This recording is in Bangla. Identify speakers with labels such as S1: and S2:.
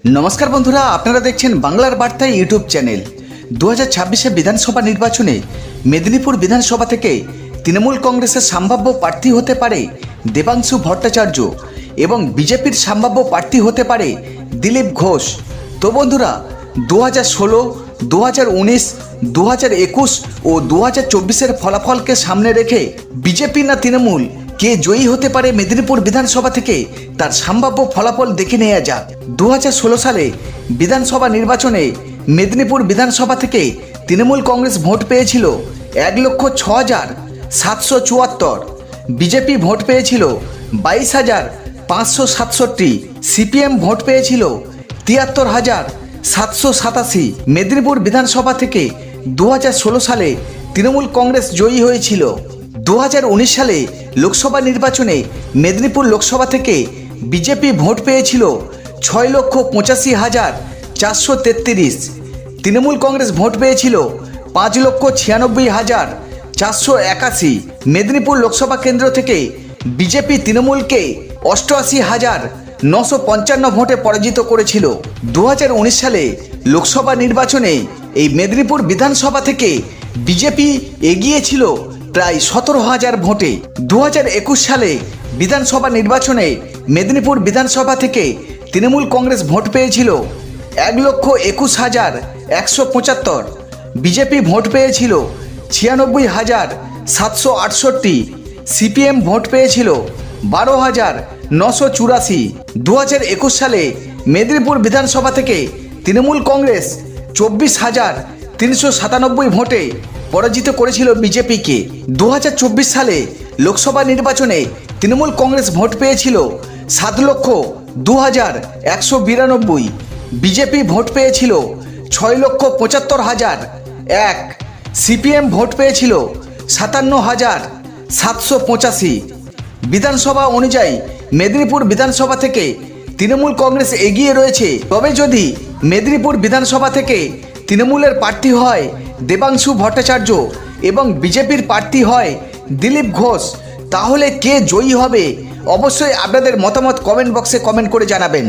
S1: नमस्कार बंधुरा आपनारा देखছেন বাংলার বার্তা ইউটিউব চ্যানেল। 2026 বিধানসভা নির্বাচনে মেদিনীপুর বিধানসভা থেকে তৃণমূল কংগ্রেসের সম্ভাব্য প্রার্থী হতে পারে দেবাংশু ভট্টাচার্য এবং বিজেপির সম্ভাব্য প্রার্থী হতে পারে দিলীপ ঘোষ। তো বন্ধুরা 2016, 2019, 2021 ও 2024 ফলাফলকে সামনে রেখে বিজেপি না তৃণমূল কে জয়ী হতে পারে মেদিনীপুর বিধানসভা থেকে তার সম্ভাব্য ফলাফল দেখে নেওয়া যাক। 2016 সালে বিধানসভা নির্বাচনে মেদিনীপুর বিধানসভা থেকে তৃণমূল কংগ্রেস ভোট পেয়েছিল 1,06,774, বিজেপি ভোট পেয়েছিল 22,567, সিপিএম ভোট পেয়েছিল 73,787। মেদিনীপুর বিধানসভা থেকে 2016 সালে তৃণমূল কংগ্রেস জয়ী হয়েছিল। 2019 সালে লোকসভা নির্বাচনে মেদিনীপুর লোকসভা থেকে বিজেপি ভোট পেয়েছিল 6,85,433, তৃণমূল কংগ্রেস ভোট পেয়েছিল 5,96,481। মেদিনীপুর লোকসভা কেন্দ্র থেকে বিজেপি তৃণমূলকে 88,955 ভোটে পরাজিত করেছিল। 2019 সালে লোকসভা নির্বাচনে এই মেদিনীপুর বিধানসভা থেকে বিজেপি এগিয়েছিল প্রায় 17,000 ভোটে। 2021 সালে বিধানসভা নির্বাচনে মেদিনীপুর বিধানসভা থেকে তৃণমূল কংগ্রেস ভোট পেয়েছিল 1,21,175, বিজেপি ভোট পেয়েছিল 96,768, সিপিএম ভোট পেয়েছিল 12,984। 2021 সালে মেদিনীপুর বিধানসভা থেকে তৃণমূল কংগ্রেস 24,397 ভোটে পরাজিত করেছিল বিজেপিকে। 2024 সালে লোকসভা নির্বাচনে তৃণমূল কংগ্রেস ভোট পেয়েছিল 7,02,192, বিজেপি ভোট পেয়েছিল 6,75,001, সিপিএম ভোট পেয়েছিল 57,785। বিধানসভা অনুযায়ী মেদিনীপুর বিধানসভা থেকে তৃণমূল কংগ্রেস এগিয়ে রয়েছে। তবে যদি মেদিনীপুর বিধানসভা থেকে তৃণমূলের প্রার্থী হয় দেবাংশু ভট্টাচার্য এবং বিজেপির প্রার্থী হয় দিলীপ ঘোষ, তাহলে কে জয়ী হবে অবশ্যই আপনাদের মতামত কমেন্ট বক্সে কমেন্ট করে জানাবেন।